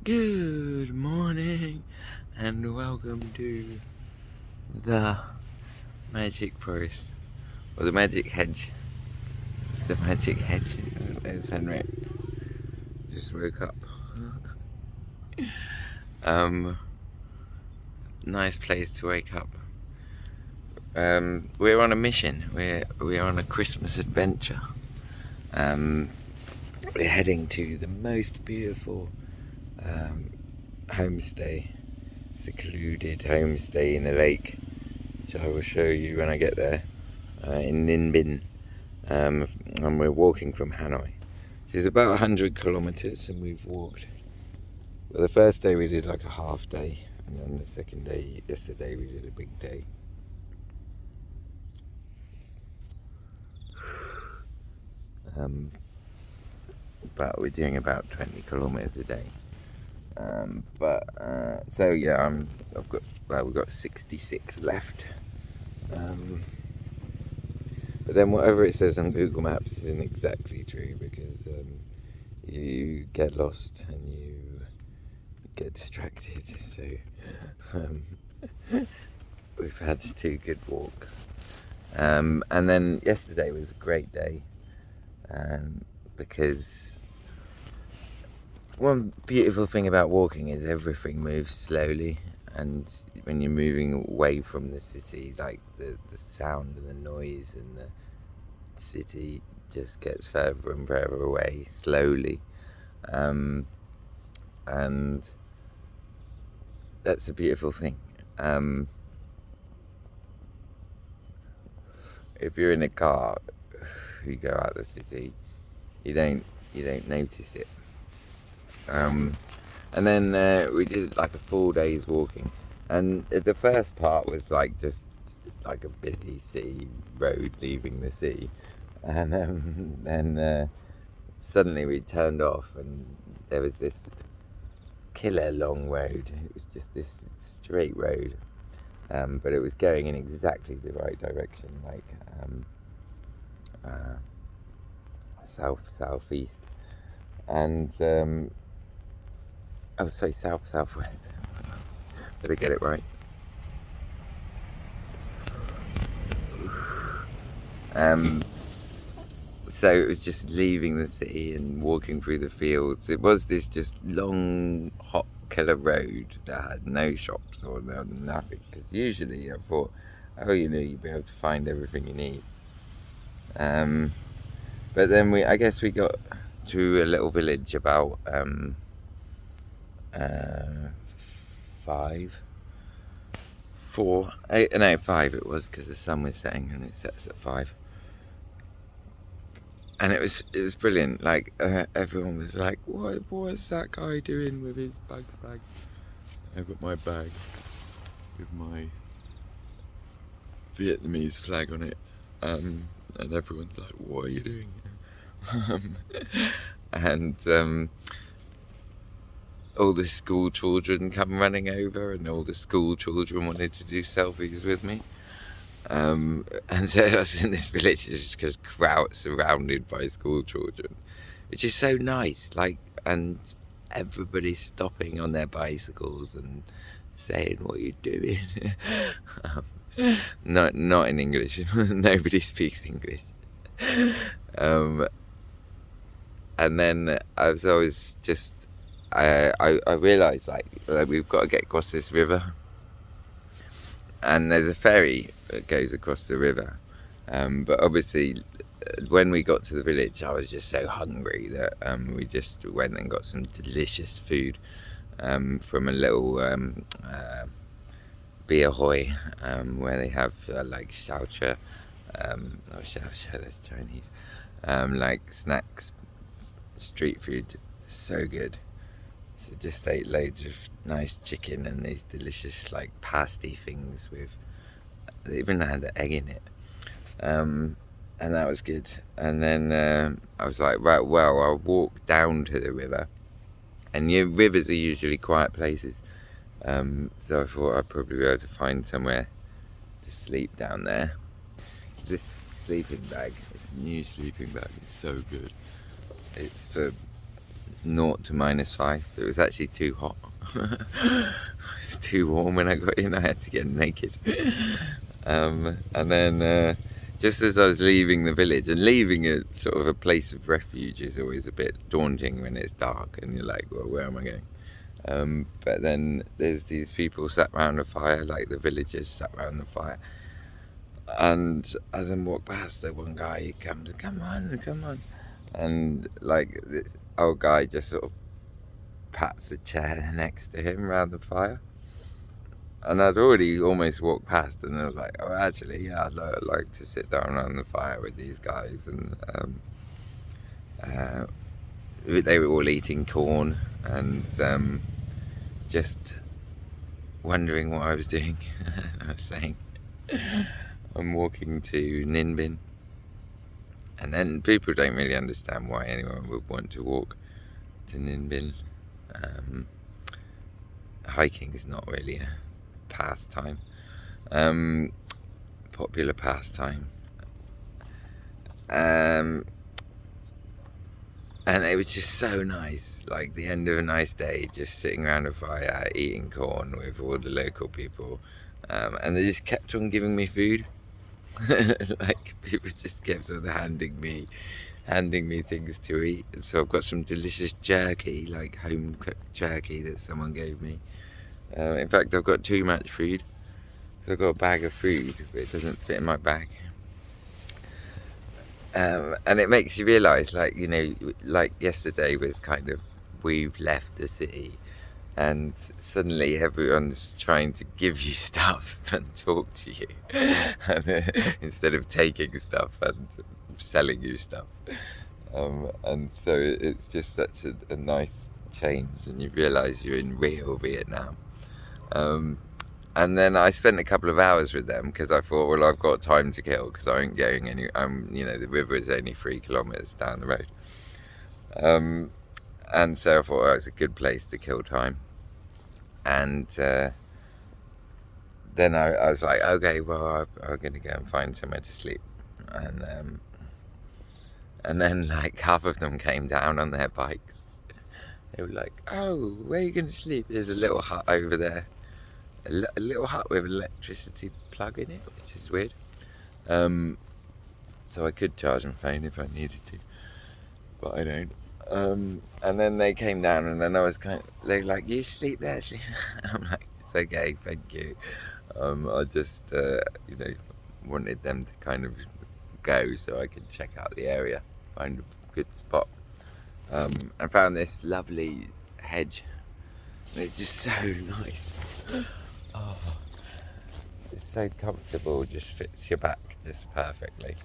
Good morning and welcome to the magic forest, or the magic hedge. It's the magic hedge. There's Henry. Just woke up. Nice place to wake up. We're on a mission. We're on a Christmas adventure. We're heading to the most beautiful homestay, secluded homestay in a lake, which I will show you when I get there, in Ninh Bình, and we're walking from Hanoi, which is about 100 kilometers, and we've walked. Well, the first day we did like a half day, and then the second day, yesterday, we did a big day. But we're doing about 20 kilometers a day. So yeah, we've got 66 left. But then whatever it says on Google Maps isn't exactly true, because you get lost and you get distracted. So we've had 2 good walks. And then yesterday was a great day, because one beautiful thing about walking is everything moves slowly, and when you're moving away from the city, like the sound and the noise and the city just gets further and further away slowly, and that's a beautiful thing. If you're in a car, you go out the city, you don't notice it. And then we did like a 4 days walking, and the first part was like just like a busy city road leaving the city, and then suddenly we turned off and there was this killer long road. It was just this straight road, but it was going in exactly the right direction, like southeast, and I would say southwest. Better get it right. So it was just leaving the city and walking through the fields. It was this just long, hot killer road that had no shops or nothing. Because usually I thought, you'd be able to find everything you need. But then I guess we got to a little village about 5 it was, because the sun was setting and it sets at 5. And it was brilliant. Like everyone was like, "What is that guy doing with his bag?" I've got my bag with my Vietnamese flag on it, and everyone's like, "What are you doing?" And all the school children come running over, and all the school children wanted to do selfies with me. And so I was in this village just surrounded by school children, which is so nice. Like, and everybody's stopping on their bicycles and saying, "What are you doing?" Not in English. Nobody speaks English. And then I was always just, I realised like we've got to get across this river, and there's a ferry that goes across the river. But obviously, when we got to the village, I was just so hungry that we just went and got some delicious food from a little beer hoy, where they have like xiaoche, that's Chinese, like snacks, street food, so good. So just ate loads of nice chicken and these delicious like pasty things they even had the egg in it, and that was good. And then I was like, right, well, I'll walk down to the river, and rivers are usually quiet places, so I thought I'd probably be able to find somewhere to sleep down there. This sleeping bag, this new sleeping bag, is so good. It's for 0 to -5. It was actually too hot. It was too warm when I got in. I had to get naked. And then just as I was leaving the village, and leaving a sort of a place of refuge is always a bit daunting when it's dark and you're like, well, where am I going? But then there's these people sat around a fire, like the villagers sat around the fire. And as I walk past, one guy, he comes, come on. And like this old guy just sort of pats a chair next to him around the fire. And I'd already almost walked past, and I was like, oh, actually, yeah, I'd like to sit down around the fire with these guys. And they were all eating corn and just wondering what I was doing. I was saying, I'm walking to Ninbin. And then people don't really understand why anyone would want to walk to Ninbin. Hiking is not really a pastime, popular pastime. And it was just so nice, like the end of a nice day, just sitting around a fire, eating corn with all the local people. And they just kept on giving me food. Like people just kept on handing me things to eat. And so I've got some delicious jerky, like home cooked jerky that someone gave me. In fact, I've got too much food. So I've got a bag of food, but it doesn't fit in my bag. And it makes you realise, like, you know, like yesterday was kind of, we've left the city, and suddenly everyone's trying to give you stuff and talk to you instead of taking stuff and selling you stuff. And so it's just such a nice change, and you realise you're in real Vietnam. And then I spent a couple of hours with them because I thought, well, I've got time to kill because I ain't going any. You know, the river is only 3 kilometres down the road. And so I thought, oh, it's a good place to kill time. And then I was like, okay, well, I'm going to go and find somewhere to sleep. And then like half of them came down on their bikes. They were like, oh, where are you going to sleep? There's a little hut over there. A little hut with an electricity plug in it, which is weird. So I could charge my phone if I needed to, but I don't. And then they came down, and then I was they were like, you sleep there, sleep there. I'm like, it's okay, thank you. I just, you know, wanted them to kind of go so I could check out the area, find a good spot. I found this lovely hedge. It's just so nice. Oh, it's so comfortable, just fits your back just perfectly.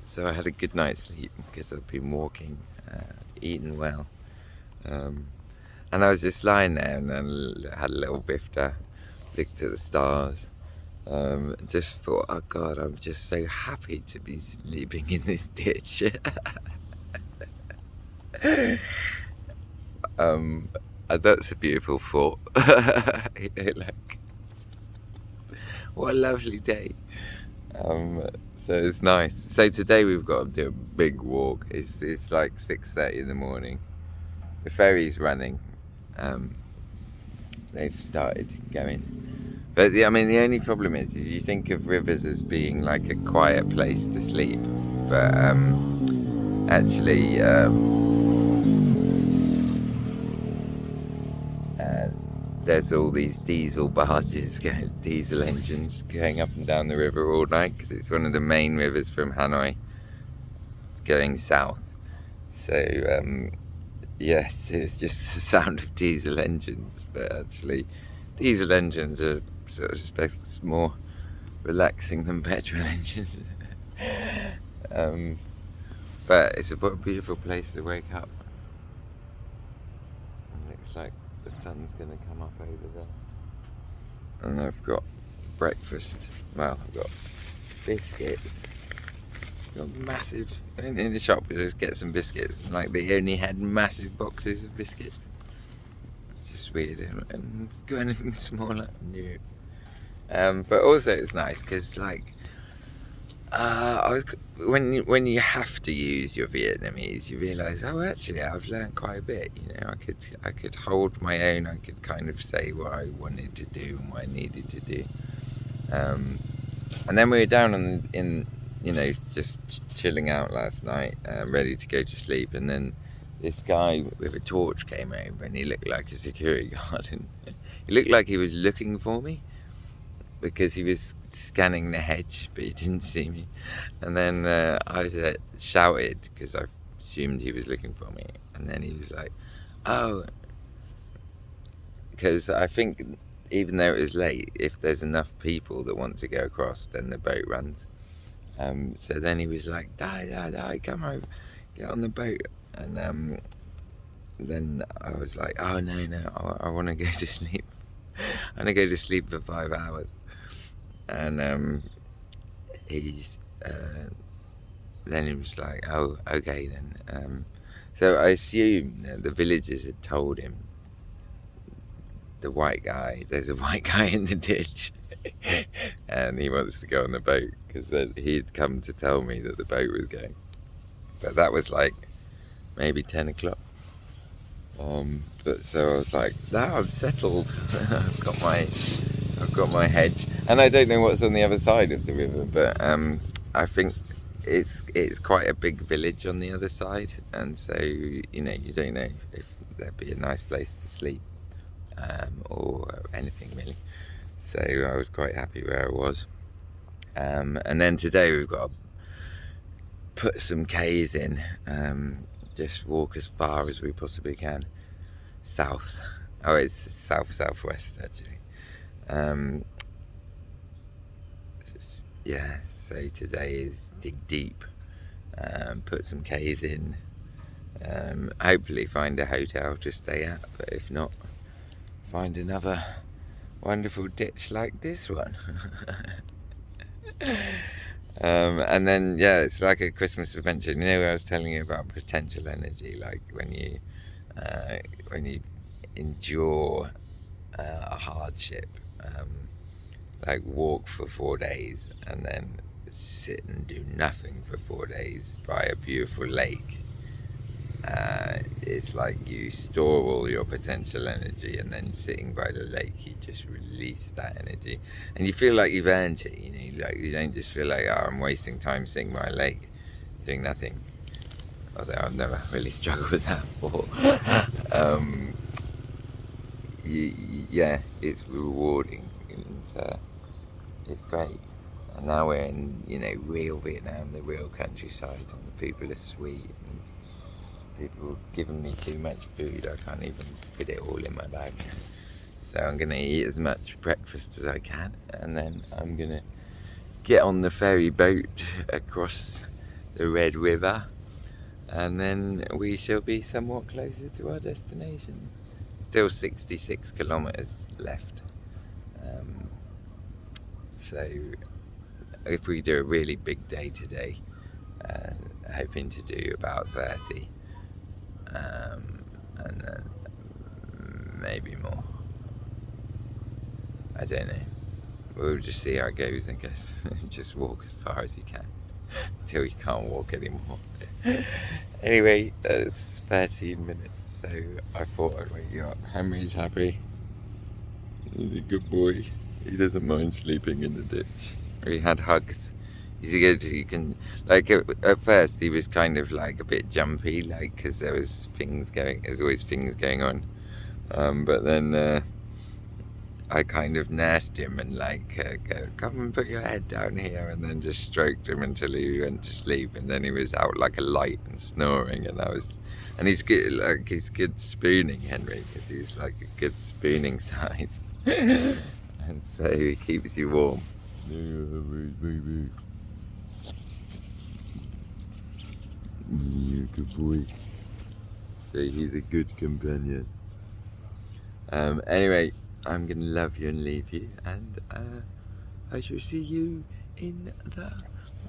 So I had a good night's sleep because I've been walking, eating well. And I was just lying there, and then had a little bifter, looked at the stars, just thought, oh God, I'm just so happy to be sleeping in this ditch. And that's a beautiful thought. You know, like, what a lovely day. So it's nice. So today we've got to do a big walk. It's like 6:30 in the morning. The ferry's running. They've started going. But I mean, the only problem is you think of rivers as being like a quiet place to sleep, but actually. There's all these diesel barges, diesel engines going up and down the river all night because it's one of the main rivers from Hanoi. It's going south. So, yeah, it's just the sound of diesel engines, but actually diesel engines are sort of more relaxing than petrol engines. But it's a beautiful place to wake up. It looks like the sun's going to come up over there. And I've got breakfast. Well, I've got biscuits. I've got massive. In the shop, we just get some biscuits. Like, they only had massive boxes of biscuits. Which is weird. And got anything smaller? No. But also, it's nice because, like, I was, when you have to use your Vietnamese, you realise, oh, actually, I've learned quite a bit. You know, I could hold my own. I could kind of say what I wanted to do and what I needed to do. And then we were down just chilling out last night, ready to go to sleep. And then this guy with a torch came over, and he looked like a security guard, and he looked like he was looking for me, because he was scanning the hedge, but he didn't see me. And then I shouted, because I assumed he was looking for me. And then he was like, oh, because I think even though it was late, if there's enough people that want to go across, then the boat runs. So then he was like, die, come over, get on the boat. And then I was like, oh, no, I want to go to sleep. I want to go to sleep for 5 hours. And then he was like, oh, okay then. So I assume that the villagers had told him, there's a white guy in the ditch, and he wants to go on the boat, because he'd come to tell me that the boat was going. But that was like maybe 10 o'clock. But so I was like, now I'm settled. I've got my hedge, and I don't know what's on the other side of the river, but I think it's quite a big village on the other side, and so you don't know if there'd be a nice place to sleep, or anything really. So I was quite happy where I was. And then today we've got to put some K's in, just walk as far as we possibly can south. Oh, it's southwest actually. Yeah, so today is dig deep, put some K's in, hopefully find a hotel to stay at, but if not, find another wonderful ditch like this one. And then, yeah, it's like a Christmas adventure. You know, I was telling you about potential energy, like when you endure a hardship, like walk for 4 days and then sit and do nothing for 4 days by a beautiful lake. It's like you store all your potential energy, and then sitting by the lake you just release that energy, and you feel like you've earned it. You don't just feel like, oh, I'm wasting time sitting by a lake doing nothing, although I've never really struggled with that before. Yeah, it's rewarding, and it's great. And now we're in real Vietnam, the real countryside, and the people are sweet, and people have given me too much food. I can't even fit it all in my bag. So I'm going to eat as much breakfast as I can, and then I'm going to get on the ferry boat across the Red River, and then we shall be somewhat closer to our destination. Still 66 kilometers left. So if we do a really big day today, hoping to do about 30. And then maybe more. I don't know. We'll just see how it goes, I guess. Just walk as far as you can until you can't walk anymore. Anyway, it's 13 minutes, so I thought I'd wake you up. Henry's happy. He's a good boy. He doesn't mind sleeping in the ditch. We had hugs. You can, like, at first he was kind of like a bit jumpy, like, because there's always things going on, but then I kind of nursed him and like, come and put your head down here, and then just stroked him until he went to sleep, and then he was out like a light and snoring, and he's good, like, he's good spooning, Henry, because he's like a good spooning size. And so he keeps you warm. Baby. You're a good boy. So he's a good companion. Anyway, I'm gonna love you and leave you, and I shall see you in the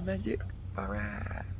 magic forest.